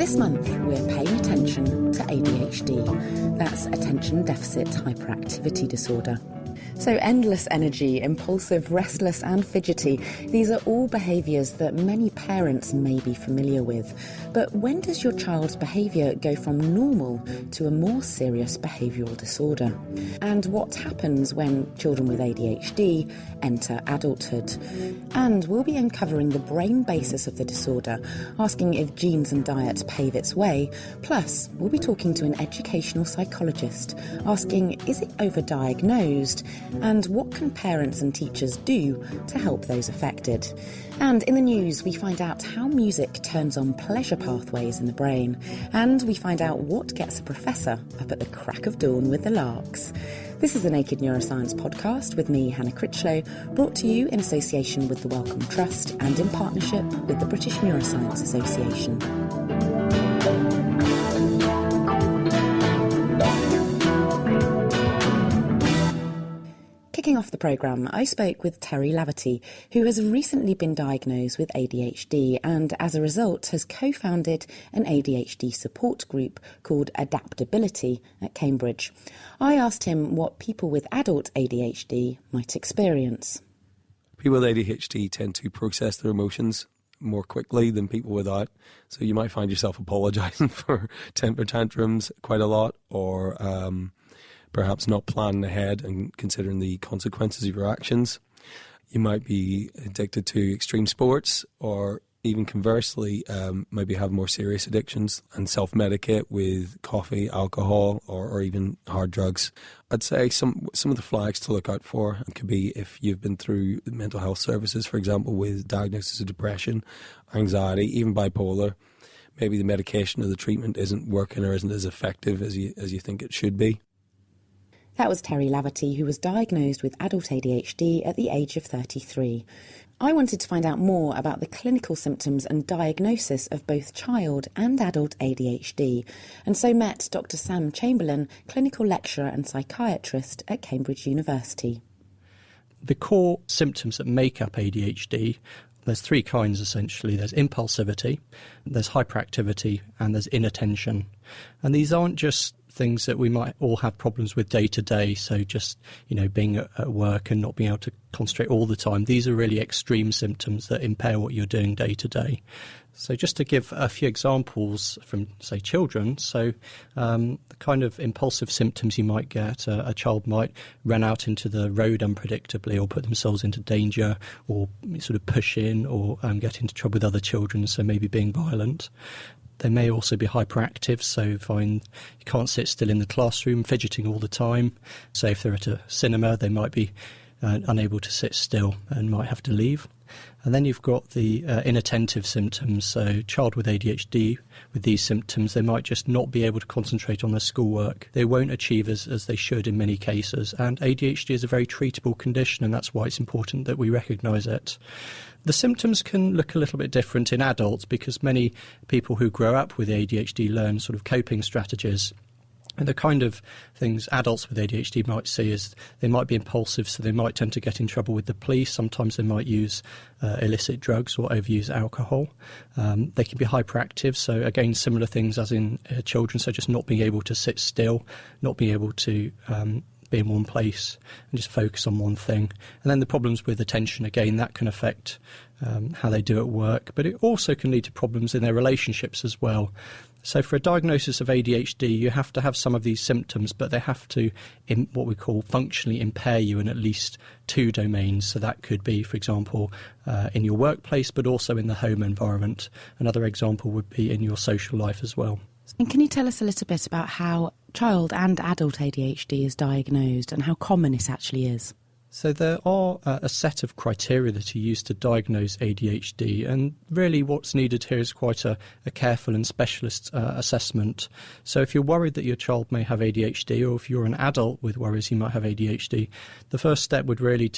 This month, we're paying attention to ADHD. That's attention deficit hyperactivity disorder. So endless energy, impulsive, restless and fidgety, these are all behaviours that many parents may be familiar with. But when does your child's behaviour go from normal to a more serious behavioural disorder? And what happens when children with ADHD enter adulthood? And we'll be uncovering the brain basis of the disorder, asking if genes and diet pave its way. Plus, we'll be talking to an educational psychologist, asking, is it overdiagnosed? And what can parents and teachers do to help those affected? And in the news, we find out how music turns on pleasure pathways in the brain. And we find out what gets a professor up at the crack of dawn with the larks. This is the Naked Neuroscience podcast with me, Hannah Critchlow, brought to you in association with the Wellcome Trust and in partnership with the British Neuroscience Association. Kicking off the programme, I spoke with Terry Laverty, who has recently been diagnosed with ADHD and, as a result, has co-founded an ADHD support group called Adaptability at Cambridge. I asked him what people with adult ADHD might experience. People with ADHD tend to process their emotions more quickly than people without. So you might find yourself apologising for temper tantrums quite a lot, or perhaps not planning ahead and considering the consequences of your actions. You might be addicted to extreme sports, or even conversely, maybe have more serious addictions and self-medicate with coffee, alcohol, or even hard drugs. I'd say some of the flags to look out for could be if you've been through the mental health services, for example, with diagnosis of depression, anxiety, even bipolar. Maybe the medication or the treatment isn't working or isn't as effective as you think it should be. That was Terry Laverty, who was diagnosed with adult ADHD at the age of 33. I wanted to find out more about the clinical symptoms and diagnosis of both child and adult ADHD, and so met Dr. Sam Chamberlain, clinical lecturer and psychiatrist at Cambridge University. The core symptoms that make up ADHD, there's three kinds essentially. There's impulsivity, there's hyperactivity, and there's inattention. And these aren't just things that we might all have problems with day to day. So just, being at work and not being able to concentrate all the time. These are really extreme symptoms that impair what you're doing day to day. So just to give a few examples from, say, children. So the kind of impulsive symptoms you might get, a child might run out into the road unpredictably or put themselves into danger, or sort of push in, or get into trouble with other children, so maybe being violent. They may also be hyperactive, so find you can't sit still in the classroom, fidgeting all the time. So if they're at a cinema, they might be unable to sit still and might have to leave. And then you've got the inattentive symptoms. So child with ADHD with these symptoms, they might just not be able to concentrate on their schoolwork. They won't achieve as they should in many cases. And ADHD is a very treatable condition, and that's why it's important that we recognise it. The symptoms can look a little bit different in adults because many people who grow up with ADHD learn sort of coping strategies. And the kind of things adults with ADHD might see is they might be impulsive, so they might tend to get in trouble with the police. Sometimes they might use illicit drugs or overuse alcohol. They can be hyperactive, so again, similar things as in children, so just not being able to sit still, not being able to be in one place and just focus on one thing. And then the problems with attention, again, that can affect how they do at work, but it also can lead to problems in their relationships as well. So for a diagnosis of ADHD, you have to have some of these symptoms, but they have to, what we call, functionally impair you in at least two domains. So that could be, for example, in your workplace, but also in the home environment. Another example would be in your social life as well. And can you tell us a little bit about how child and adult ADHD is diagnosed and how common it actually is? So there are a set of criteria that are used to diagnose ADHD, and really what's needed here is quite a careful and specialist assessment. So if you're worried that your child may have ADHD, or if you're an adult with worries you might have ADHD, the first step would really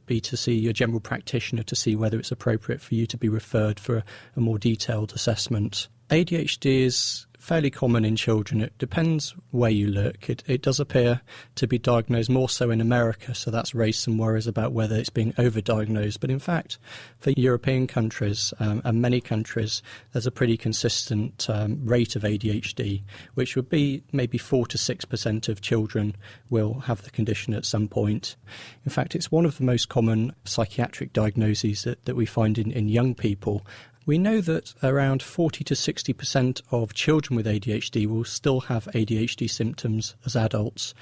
be to see your general practitioner to see whether it's appropriate for you to be referred for a more detailed assessment. ADHD is fairly common in children. It depends where you look. It does appear to be diagnosed more so in America, so that's raised some worries about whether it's being overdiagnosed. But in fact, for European countries and many countries, there's a pretty consistent rate of ADHD, which would be maybe 4 to 6% of children will have the condition at some point. In fact, it's one of the most common psychiatric diagnoses that we find in young people. We know that around 40 to 60% of children with ADHD will still have ADHD symptoms as adults.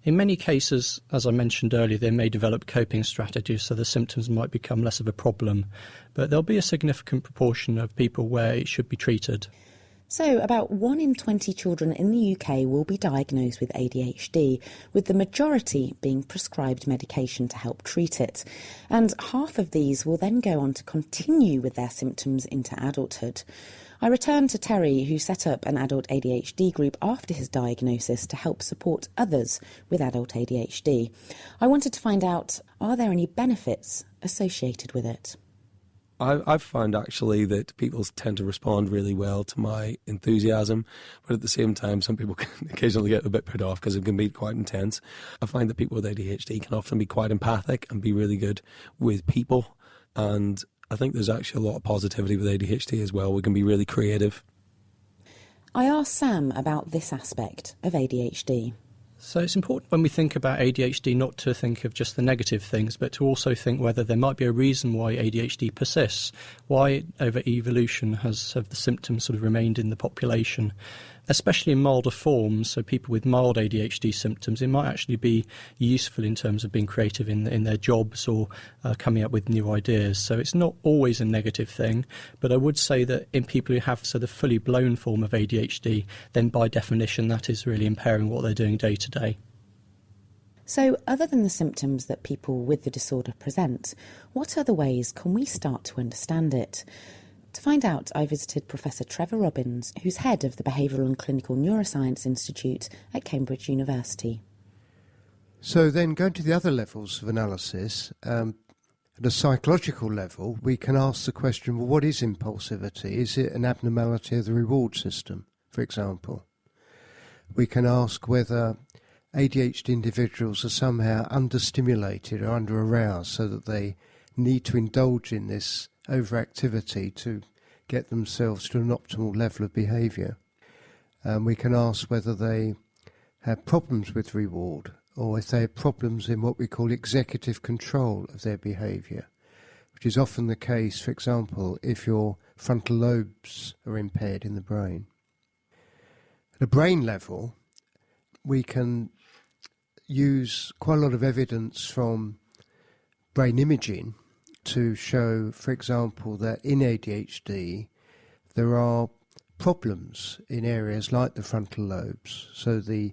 In many cases, as I mentioned earlier, they may develop coping strategies, so the symptoms might become less of a problem. But there'll be a significant proportion of people where it should be treated. So about 1 in 20 children in the UK will be diagnosed with ADHD, with the majority being prescribed medication to help treat it. And half of these will then go on to continue with their symptoms into adulthood. I returned to Terry, who set up an adult ADHD group after his diagnosis to help support others with adult ADHD. I wanted to find out, are there any benefits associated with it? I've found actually that people tend to respond really well to my enthusiasm, but at the same time, some people can occasionally get a bit put off because it can be quite intense. I find that people with ADHD can often be quite empathic and be really good with people, and I think there's actually a lot of positivity with ADHD as well. We can be really creative. I asked Sam about this aspect of ADHD. So it's important when we think about ADHD not to think of just the negative things, but to also think whether there might be a reason why ADHD persists, why over evolution have the symptoms sort of remained in the population, especially in milder forms. So people with mild ADHD symptoms, it might actually be useful in terms of being creative in their jobs or coming up with new ideas. So it's not always a negative thing, but I would say that in people who have the fully blown form of ADHD, then by definition that is really impairing what they're doing day to day. So other than the symptoms that people with the disorder present, what other ways can we start to understand it? To find out, I visited Professor Trevor Robbins, who's head of the Behavioural and Clinical Neuroscience Institute at Cambridge University. So then going to the other levels of analysis, at a psychological level, we can ask the question, well, what is impulsivity? Is it an abnormality of the reward system, for example? We can ask whether ADHD individuals are somehow understimulated or under-aroused so that they need to indulge in this overactivity to get themselves to an optimal level of behaviour. We can ask whether they have problems with reward or if they have problems in what we call executive control of their behaviour, which is often the case, for example, if your frontal lobes are impaired in the brain. At a brain level, we can use quite a lot of evidence from brain imaging to show, for example, that in ADHD there are problems in areas like the frontal lobes. So the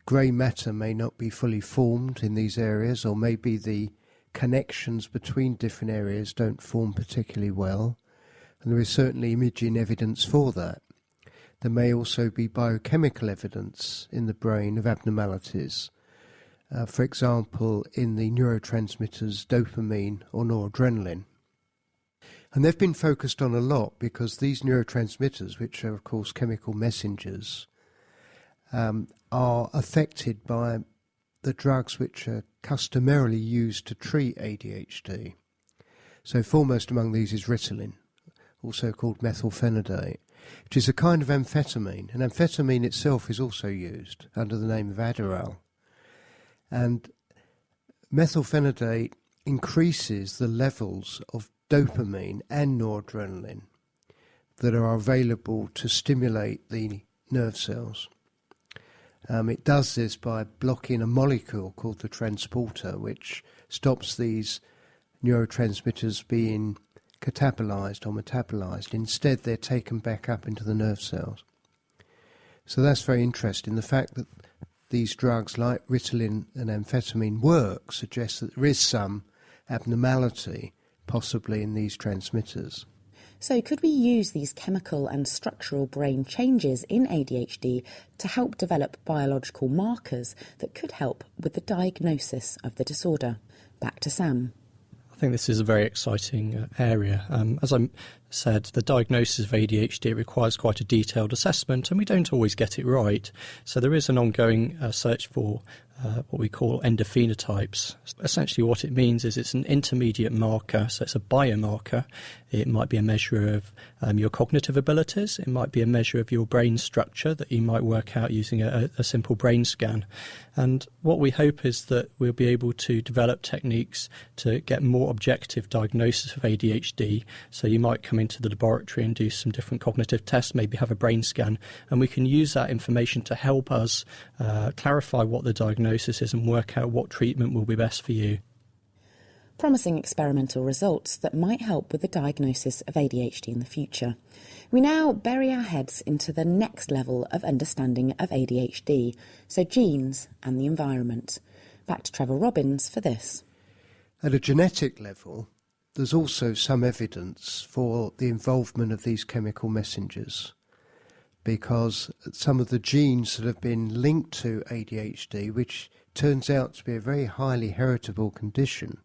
grey matter may not be fully formed in these areas, or maybe the connections between different areas don't form particularly well. And there is certainly imaging evidence for that. There may also be biochemical evidence in the brain of abnormalities. For example, in the neurotransmitters dopamine or noradrenaline. And they've been focused on a lot because these neurotransmitters, which are of course chemical messengers, are affected by the drugs which are customarily used to treat ADHD. So foremost among these is Ritalin, also called methylphenidate, which is a kind of amphetamine. And amphetamine itself is also used under the name of Adderall. And methylphenidate increases the levels of dopamine and noradrenaline that are available to stimulate the nerve cells. It does this by blocking a molecule called the transporter, which stops these neurotransmitters being catabolized or metabolized. Instead, they're taken back up into the nerve cells. So that's very interesting. The fact that these drugs like Ritalin and amphetamine work suggests that there is some abnormality possibly in these transmitters. So could we use these chemical and structural brain changes in ADHD to help develop biological markers that could help with the diagnosis of the disorder? Back to Sam. I think this is a very exciting area. As I said the diagnosis of ADHD requires quite a detailed assessment, and we don't always get it right. So there is an ongoing search for what we call endophenotypes. Essentially what it means is it's an intermediate marker, so it's a biomarker. It might be a measure of your cognitive abilities. It might be a measure of your brain structure that you might work out using a simple brain scan. And what we hope is that we'll be able to develop techniques to get more objective diagnosis of ADHD. So you might come into the laboratory and do some different cognitive tests, maybe have a brain scan, and we can use that information to help us clarify what the diagnosis is and work out what treatment will be best for you. Promising experimental results that might help with the diagnosis of ADHD in the future. We now bury our heads into the next level of understanding of ADHD, so genes and the environment. Back to Trevor Robbins for this. At a genetic level, there's also some evidence for the involvement of these chemical messengers, because some of the genes that have been linked to ADHD, which turns out to be a very highly heritable condition,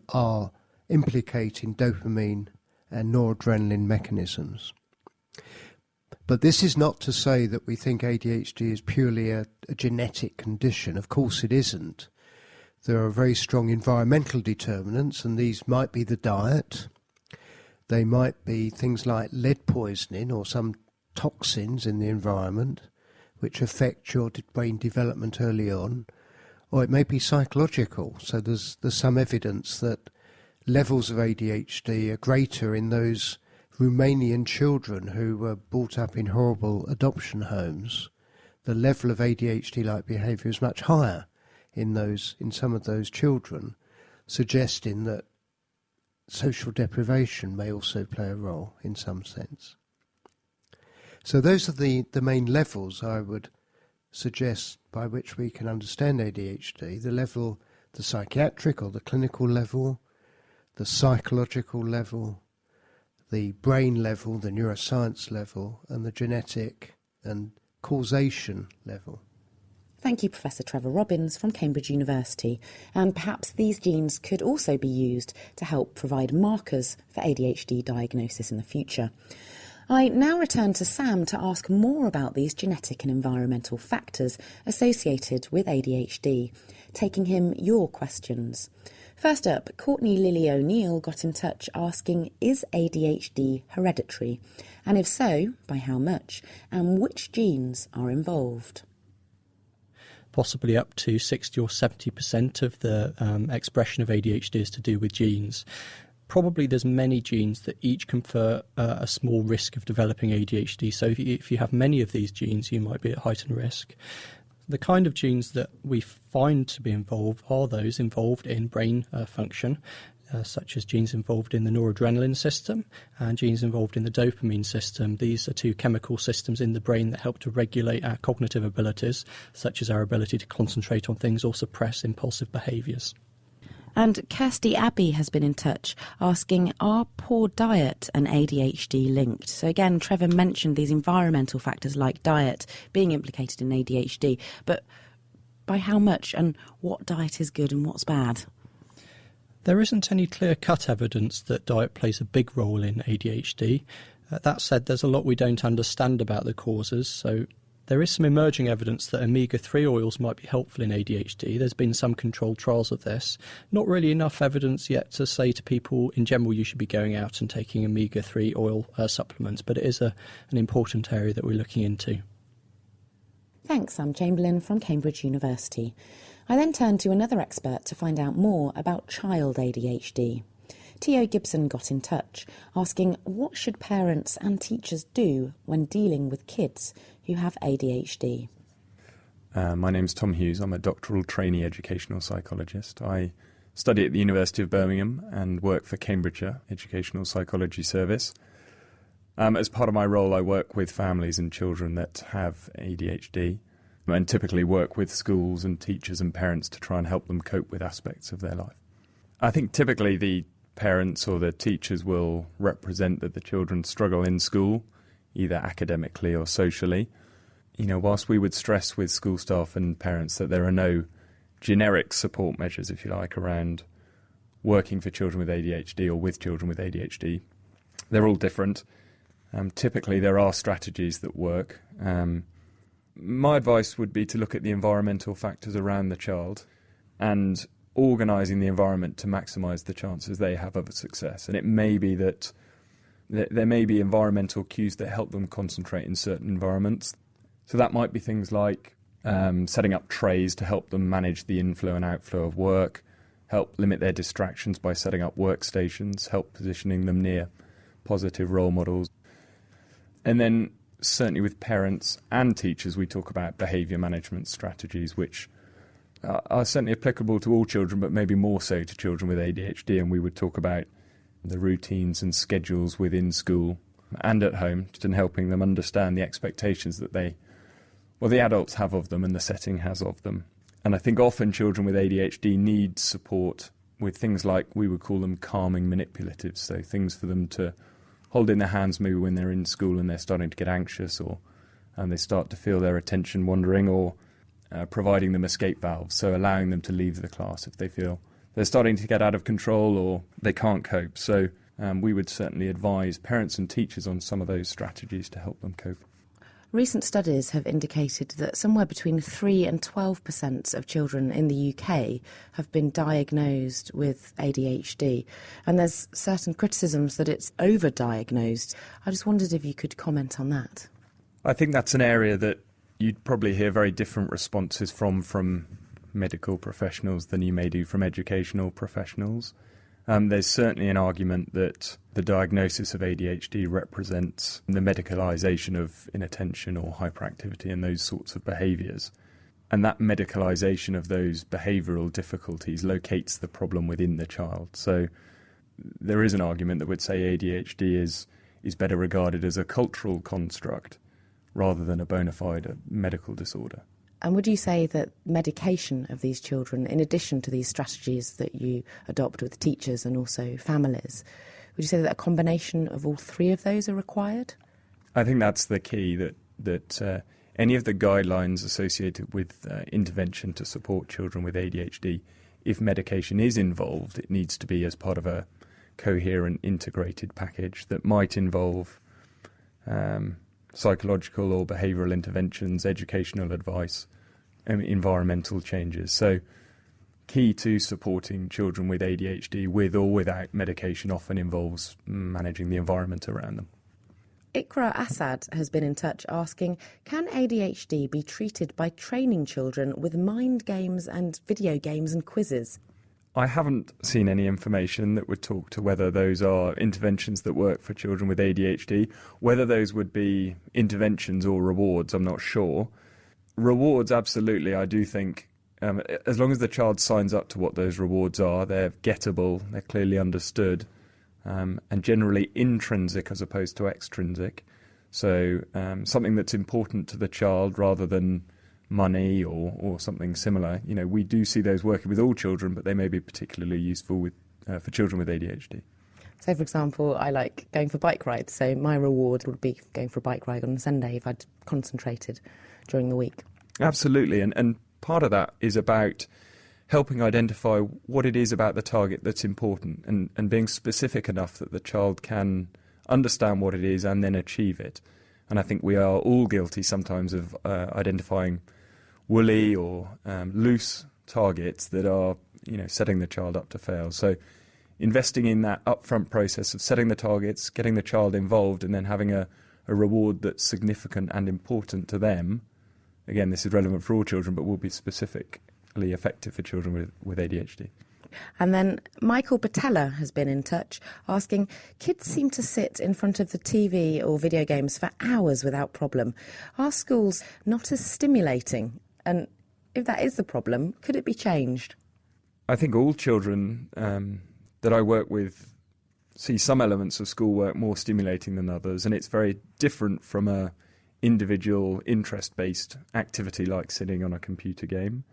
are implicating dopamine and noradrenaline mechanisms. But this is not to say that we think ADHD is purely a genetic condition. Of course it isn't. There are very strong environmental determinants, and these might be the diet. They might be things like lead poisoning or some toxins in the environment which affect your brain development early on. Or it may be psychological, so there's some evidence that levels of ADHD are greater in those Romanian children who were brought up in horrible adoption homes. The level of ADHD-like behaviour is much higher in some of those children, suggesting that social deprivation may also play a role in some sense. So those are the main levels I would suggest by which we can understand ADHD, the psychiatric or the clinical level, the psychological level, the brain level, the neuroscience level, and the genetic and causation level. Thank you, Professor Trevor Robbins from Cambridge University. And perhaps these genes could also be used to help provide markers for ADHD diagnosis in the future. I now return to Sam to ask more about these genetic and environmental factors associated with ADHD, taking him your questions. First up, Courtney Lily O'Neill got in touch asking, is ADHD hereditary? And if so, by how much? And which genes are involved? Possibly up to 60 or 70% of the expression of ADHD is to do with genes. Probably there's many genes that each confer a small risk of developing ADHD. So if you have many of these genes, you might be at heightened risk. The kind of genes that we find to be involved are those involved in brain function, such as genes involved in the noradrenaline system and genes involved in the dopamine system. These are two chemical systems in the brain that help to regulate our cognitive abilities, such as our ability to concentrate on things or suppress impulsive behaviours. And Kirsty Abbey has been in touch asking, are poor diet and ADHD linked? So again, Trevor mentioned these environmental factors like diet being implicated in ADHD, but by how much and what diet is good and what's bad? There isn't any clear-cut evidence that diet plays a big role in ADHD. That said, there's a lot we don't understand about the causes, so there is some emerging evidence that omega-3 oils might be helpful in ADHD. There's been some controlled trials of this. Not really enough evidence yet to say to people, in general, you should be going out and taking omega-3 oil supplements, but it is an important area that we're looking into. Thanks, Sam Chamberlain from Cambridge University. I then turned to another expert to find out more about child ADHD. Tio Gibson got in touch, asking what should parents and teachers do when dealing with kids who have ADHD? My name's Tom Hughes. I'm a doctoral trainee educational psychologist. I study at the University of Birmingham and work for Cambridgeshire Educational Psychology Service. As part of my role, I work with families and children that have ADHD and typically work with schools and teachers and parents to try and help them cope with aspects of their life. I think typically the parents or the teachers will represent that the children struggle in school, either academically or socially. Whilst we would stress with school staff and parents that there are no generic support measures, if you like, around working for children with ADHD or with children with ADHD, They're all different. Typically, there are strategies that work. My advice would be to look at the environmental factors around the child and organising the environment to maximise the chances they have of a success. And it may be that there may be environmental cues that help them concentrate in certain environments. So that might be things like setting up trays to help them manage the inflow and outflow of work, help limit their distractions by setting up workstations, help positioning them near positive role models. And then certainly with parents and teachers, we talk about behaviour management strategies, which are certainly applicable to all children, but maybe more so to children with ADHD. And we would talk about the routines and schedules within school and at home, just in helping them understand the expectations that the adults have of them and the setting has of them. And I think often children with ADHD need support with things like, we would call them calming manipulatives, so things for them to hold in their hands maybe when they're in school and they're starting to get anxious, or they start to feel their attention wandering, or providing them escape valves, so allowing them to leave the class if they feel they're starting to get out of control or they can't cope. So we would certainly advise parents and teachers on some of those strategies to help them cope. Recent studies have indicated that somewhere between 3 and 12% of children in the UK have been diagnosed with ADHD, and there's certain criticisms that it's overdiagnosed. I just wondered if you could comment on that. I think that's an area that you'd probably hear very different responses from medical professionals than you may do from educational professionals. There's certainly an argument that the diagnosis of ADHD represents the medicalisation of inattention or hyperactivity and those sorts of behaviours. And that medicalisation of those behavioural difficulties locates the problem within the child. So there is an argument that would say ADHD is better regarded as a cultural construct rather than a bona fide medical disorder. And would you say that medication of these children, in addition to these strategies that you adopt with teachers and also families, would you say that a combination of all three of those are required? I think that's the key, that any of the guidelines associated with intervention to support children with ADHD, if medication is involved, it needs to be as part of a coherent, integrated package that might involve psychological or behavioural interventions, educational advice, environmental changes. So key to supporting children with ADHD with or without medication often involves managing the environment around them. Ikra Assad has been in touch asking, can ADHD be treated by training children with mind games and video games and quizzes? I haven't seen any information that would talk to whether those are interventions that work for children with ADHD. Whether those would be interventions or rewards, I'm not sure. Rewards, absolutely, I do think, as long as the child signs up to what those rewards are, they're gettable, they're clearly understood, and generally intrinsic as opposed to extrinsic. So something that's important to the child rather than money or something similar. You know, we do see those working with all children, but they may be particularly useful for children with ADHD. So, for example, I like going for bike rides, so my reward would be going for a bike ride on a Sunday if I'd concentrated during the week. Absolutely, and part of that is about helping identify what it is about the target that's important and being specific enough that the child can understand what it is and then achieve it. And I think we are all guilty sometimes of identifying woolly or loose targets that are, setting the child up to fail. So investing in that upfront process of setting the targets, getting the child involved, and then having a reward that's significant and important to them. Again, this is relevant for all children, but will be specifically effective for children with ADHD. And then Michael Patella has been in touch asking, kids seem to sit in front of the TV or video games for hours without problem. Are schools not as stimulating? And if that is the problem, could it be changed? I think all children that I work with see some elements of schoolwork more stimulating than others, and it's very different from a individual interest-based activity like sitting on a computer game.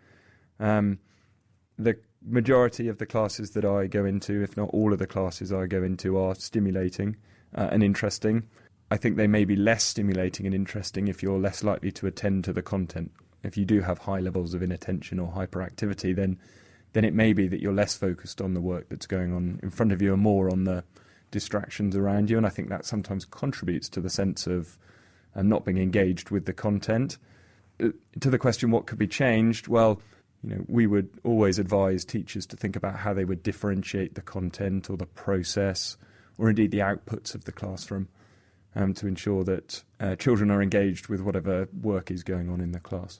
The majority of the classes that I go into, if not all of the classes I go into, are stimulating and interesting. I think they may be less stimulating and interesting if you're less likely to attend to the content. If you do have high levels of inattention or hyperactivity, then it may be that you're less focused on the work that's going on in front of you and more on the distractions around you, and I think that sometimes contributes to the sense of not being engaged with the content. To the question, what could be changed? Well, we would always advise teachers to think about how they would differentiate the content or the process or indeed the outputs of the classroom to ensure that children are engaged with whatever work is going on in the class.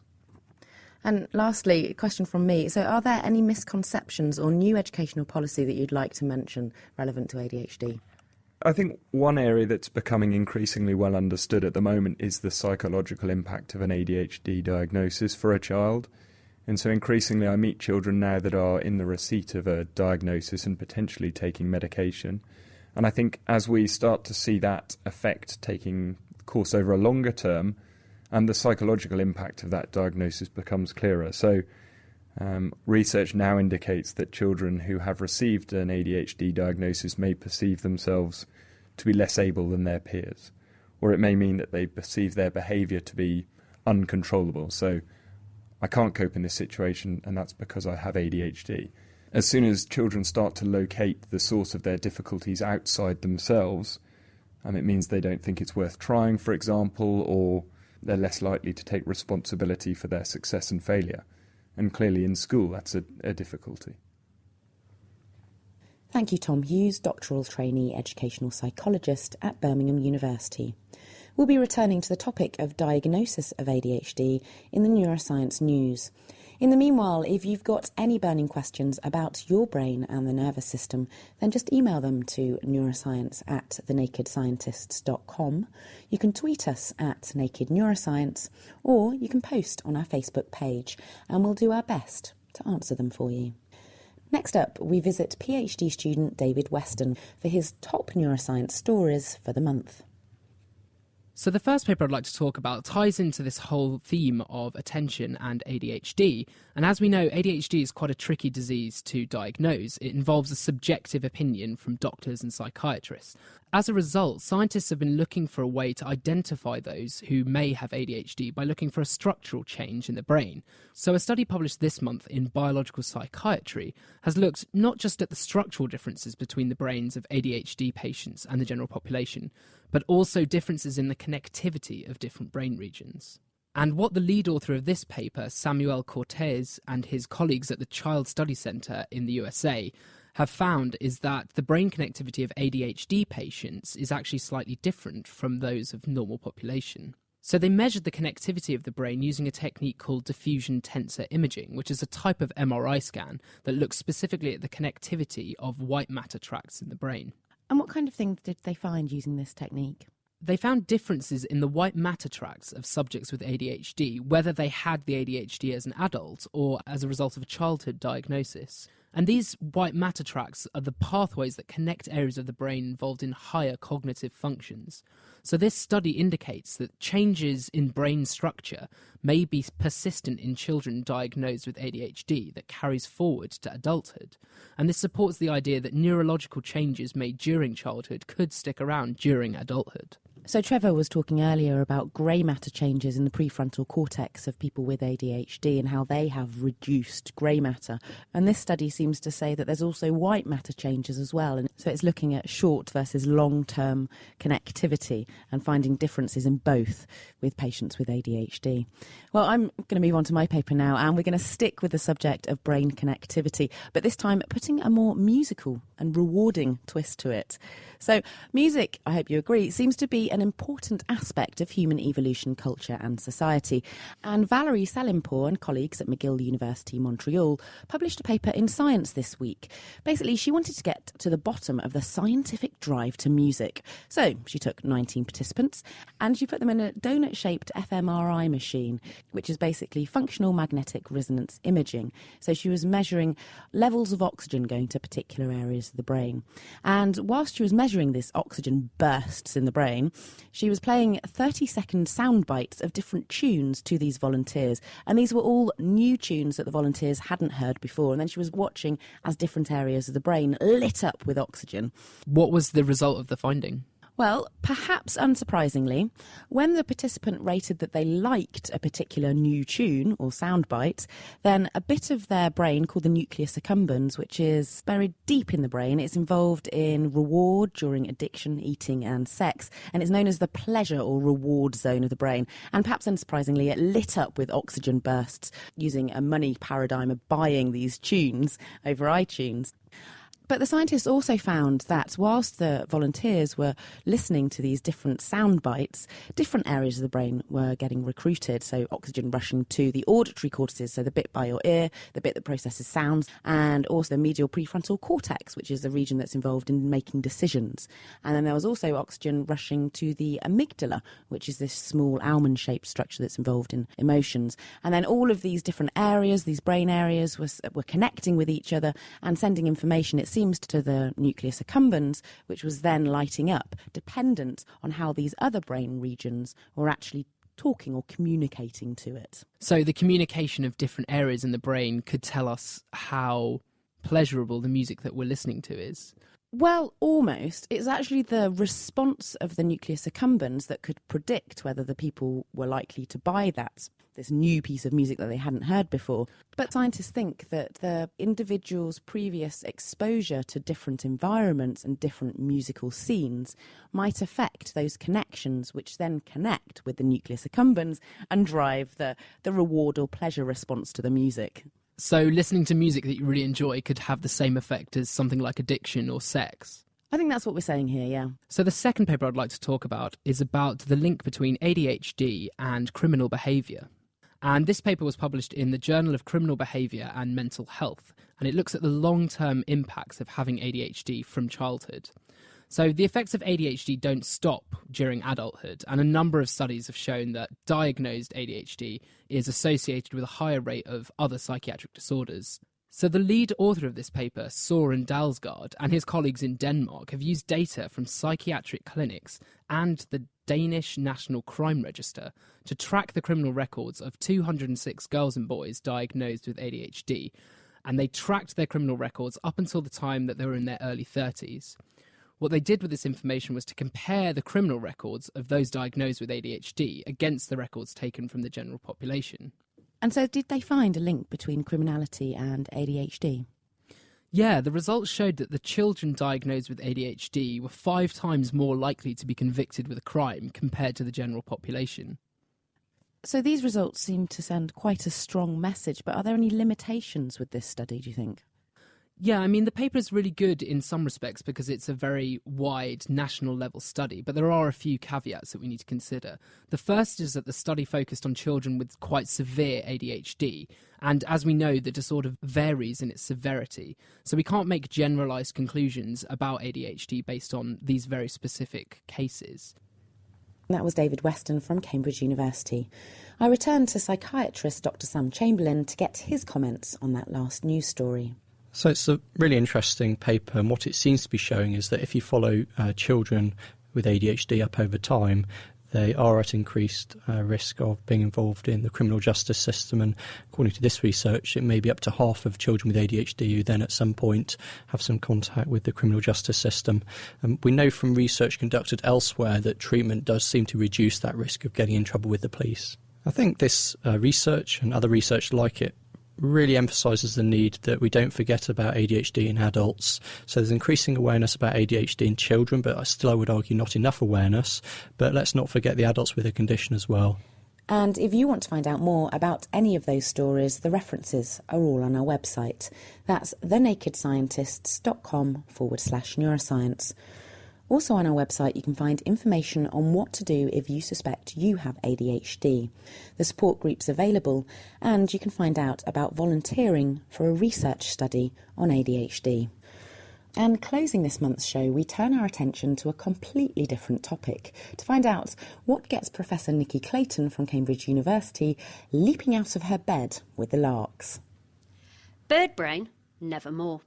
And lastly, a question from me. So are there any misconceptions or new educational policy that you'd like to mention relevant to ADHD? I think one area that's becoming increasingly well understood at the moment is the psychological impact of an ADHD diagnosis for a child. And so increasingly I meet children now that are in the receipt of a diagnosis and potentially taking medication. And I think as we start to see that effect taking course over a longer term, and the psychological impact of that diagnosis becomes clearer. So research now indicates that children who have received an ADHD diagnosis may perceive themselves to be less able than their peers, or it may mean that they perceive their behaviour to be uncontrollable. So I can't cope in this situation, and that's because I have ADHD. As soon as children start to locate the source of their difficulties outside themselves, it means they don't think it's worth trying, for example, or they're less likely to take responsibility for their success and failure. And clearly in school, that's a difficulty. Thank you, Tom Hughes, doctoral trainee educational psychologist at Birmingham University. We'll be returning to the topic of diagnosis of ADHD in the Neuroscience News. In the meanwhile, if you've got any burning questions about your brain and the nervous system, then just email them to neuroscience@thenakedscientists.com. You can tweet us at Naked Neuroscience, or you can post on our Facebook page, and we'll do our best to answer them for you. Next up, we visit PhD student David Weston for his top neuroscience stories for the month. So the first paper I'd like to talk about ties into this whole theme of attention and ADHD. And as we know, ADHD is quite a tricky disease to diagnose. It involves a subjective opinion from doctors and psychiatrists. As a result, scientists have been looking for a way to identify those who may have ADHD by looking for a structural change in the brain. So a study published this month in Biological Psychiatry has looked not just at the structural differences between the brains of ADHD patients and the general population, but also differences in the connectivity of different brain regions. And what the lead author of this paper, Samuel Cortez, and his colleagues at the Child Study Center in the USA have found is that the brain connectivity of ADHD patients is actually slightly different from those of normal population. So they measured the connectivity of the brain using a technique called diffusion tensor imaging, which is a type of MRI scan that looks specifically at the connectivity of white matter tracts in the brain. And what kind of things did they find using this technique? They found differences in the white matter tracts of subjects with ADHD, whether they had the ADHD as an adult or as a result of a childhood diagnosis. And these white matter tracts are the pathways that connect areas of the brain involved in higher cognitive functions. So this study indicates that changes in brain structure may be persistent in children diagnosed with ADHD that carries forward to adulthood. And this supports the idea that neurological changes made during childhood could stick around during adulthood. So Trevor was talking earlier about grey matter changes in the prefrontal cortex of people with ADHD and how they have reduced grey matter. And this study seems to say that there's also white matter changes as well. And so it's looking at short versus long-term connectivity and finding differences in both with patients with ADHD. Well, I'm going to move on to my paper now, and we're going to stick with the subject of brain connectivity, but this time putting a more musical and rewarding twist to it. So music, I hope you agree, seems to be an important aspect of human evolution, culture and society. And Valerie Salimpour and colleagues at McGill University, Montreal, published a paper in Science this week. Basically, she wanted to get to the bottom of the scientific drive to music. So she took 19 participants and she put them in a donut-shaped fMRI machine, which is basically functional magnetic resonance imaging. So she was measuring levels of oxygen going to particular areas of the brain. And whilst she was measuring this oxygen bursts in the brain, she was playing 30-second sound bites of different tunes to these volunteers. And these were all new tunes that the volunteers hadn't heard before. And then she was watching as different areas of the brain lit up with oxygen. What was the result of the finding? Well, perhaps unsurprisingly, when the participant rated that they liked a particular new tune or soundbite, then a bit of their brain called the nucleus accumbens, which is buried deep in the brain, it's involved in reward during addiction, eating and sex, and it's known as the pleasure or reward zone of the brain. And perhaps unsurprisingly, it lit up with oxygen bursts using a money paradigm of buying these tunes over iTunes. But the scientists also found that whilst the volunteers were listening to these different sound bites, different areas of the brain were getting recruited. So oxygen rushing to the auditory cortices, so the bit by your ear, the bit that processes sounds, and also the medial prefrontal cortex, which is the region that's involved in making decisions. And then there was also oxygen rushing to the amygdala, which is this small almond-shaped structure that's involved in emotions. And then all of these different areas, these brain areas, were connecting with each other and sending information, it seems, to the nucleus accumbens, which was then lighting up, dependent on how these other brain regions were actually talking or communicating to it. So the communication of different areas in the brain could tell us how pleasurable the music that we're listening to is? Well, almost. It's actually the response of the nucleus accumbens that could predict whether the people were likely to buy this new piece of music that they hadn't heard before. But scientists think that the individual's previous exposure to different environments and different musical scenes might affect those connections, which then connect with the nucleus accumbens and drive the reward or pleasure response to the music. So listening to music that you really enjoy could have the same effect as something like addiction or sex? I think that's what we're saying here, yeah. So the second paper I'd like to talk about is about the link between ADHD and criminal behaviour. And this paper was published in the Journal of Criminal Behaviour and Mental Health, and it looks at the long-term impacts of having ADHD from childhood. So the effects of ADHD don't stop during adulthood, and a number of studies have shown that diagnosed ADHD is associated with a higher rate of other psychiatric disorders. So the lead author of this paper, Søren Dalsgaard, and his colleagues in Denmark have used data from psychiatric clinics and the Danish National Crime Register to track the criminal records of 206 girls and boys diagnosed with ADHD, and they tracked their criminal records up until the time that they were in their early 30s. What they did with this information was to compare the criminal records of those diagnosed with ADHD against the records taken from the general population. And so did they find a link between criminality and ADHD? Yeah, the results showed that the children diagnosed with ADHD were 5 times more likely to be convicted with a crime compared to the general population. So these results seem to send quite a strong message, but are there any limitations with this study, do you think? Yeah, I mean, the paper is really good in some respects because it's a very wide national level study, but there are a few caveats that we need to consider. The first is that the study focused on children with quite severe ADHD, and as we know, the disorder varies in its severity, so we can't make generalised conclusions about ADHD based on these very specific cases. That was David Weston from Cambridge University. I returned to psychiatrist Dr. Sam Chamberlain to get his comments on that last news story. So it's a really interesting paper, and what it seems to be showing is that if you follow children with ADHD up over time, they are at increased risk of being involved in the criminal justice system. And according to this research, it may be up to half of children with ADHD who then at some point have some contact with the criminal justice system. We know from research conducted elsewhere that treatment does seem to reduce that risk of getting in trouble with the police. I think this research and other research like it really emphasises the need that we don't forget about ADHD in adults. So there's increasing awareness about ADHD in children, but I would argue not enough awareness. But let's not forget the adults with the condition as well. And if you want to find out more about any of those stories, the references are all on our website. That's thenakedscientists.com/neuroscience. Also on our website, you can find information on what to do if you suspect you have ADHD. The support group's available, and you can find out about volunteering for a research study on ADHD. And closing this month's show, we turn our attention to a completely different topic to find out what gets Professor Nikki Clayton from Cambridge University leaping out of her bed with the larks. Bird brain, nevermore.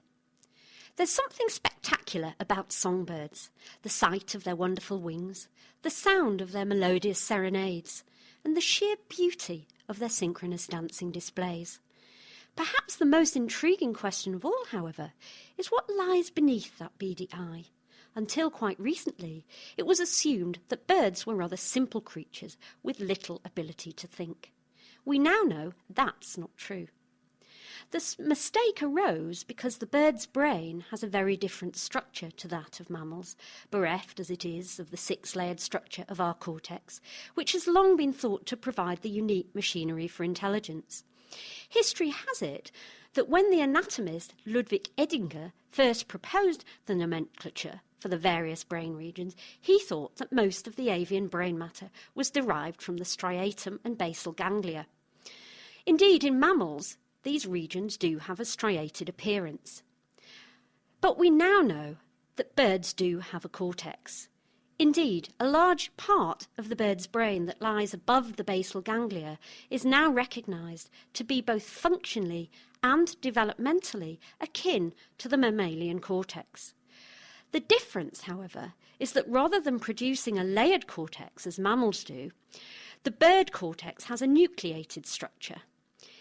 There's something spectacular about songbirds, the sight of their wonderful wings, the sound of their melodious serenades, and the sheer beauty of their synchronous dancing displays. Perhaps the most intriguing question of all, however, is what lies beneath that beady eye. until quite recently, it was assumed that birds were rather simple creatures with little ability to think. We now know that's not true. This mistake arose because the bird's brain has a very different structure to that of mammals, bereft as it is of the 6-layered structure of our cortex, which has long been thought to provide the unique machinery for intelligence. History has it that when the anatomist Ludwig Edinger first proposed the nomenclature for the various brain regions, he thought that most of the avian brain matter was derived from the striatum and basal ganglia. Indeed, in mammals, these regions do have a striated appearance. But we now know that birds do have a cortex. Indeed, a large part of the bird's brain that lies above the basal ganglia is now recognised to be both functionally and developmentally akin to the mammalian cortex. The difference, however, is that rather than producing a layered cortex as mammals do, the bird cortex has a nucleated structure.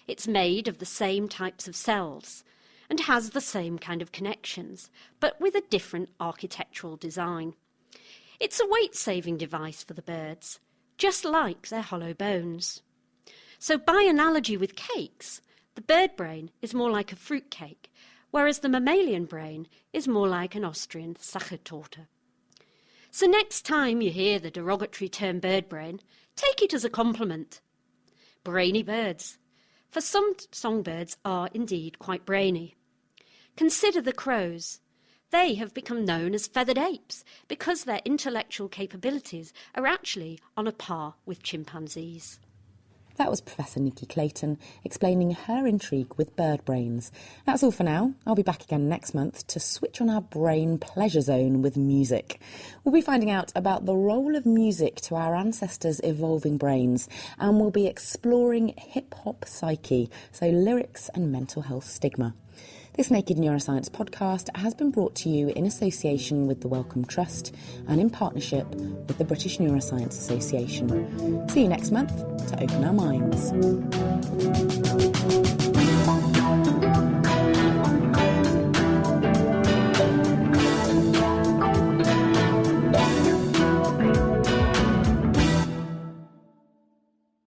It's made of the same types of cells and has the same kind of connections, but with a different architectural design. It's a weight-saving device for the birds, just like their hollow bones. So by analogy with cakes, the bird brain is more like a fruit cake, whereas the mammalian brain is more like an Austrian Sachertorte. So next time you hear the derogatory term bird brain, take it as a compliment. Brainy birds. For some songbirds are indeed quite brainy. Consider the crows. They have become known as feathered apes because their intellectual capabilities are actually on a par with chimpanzees. That was Professor Nikki Clayton explaining her intrigue with bird brains. That's all for now. I'll be back again next month to switch on our brain pleasure zone with music. We'll be finding out about the role of music to our ancestors' evolving brains, and we'll be exploring hip-hop psyche, so lyrics and mental health stigma. This Naked Neuroscience podcast has been brought to you in association with the Wellcome Trust and in partnership with the British Neuroscience Association. See you next month to open our minds.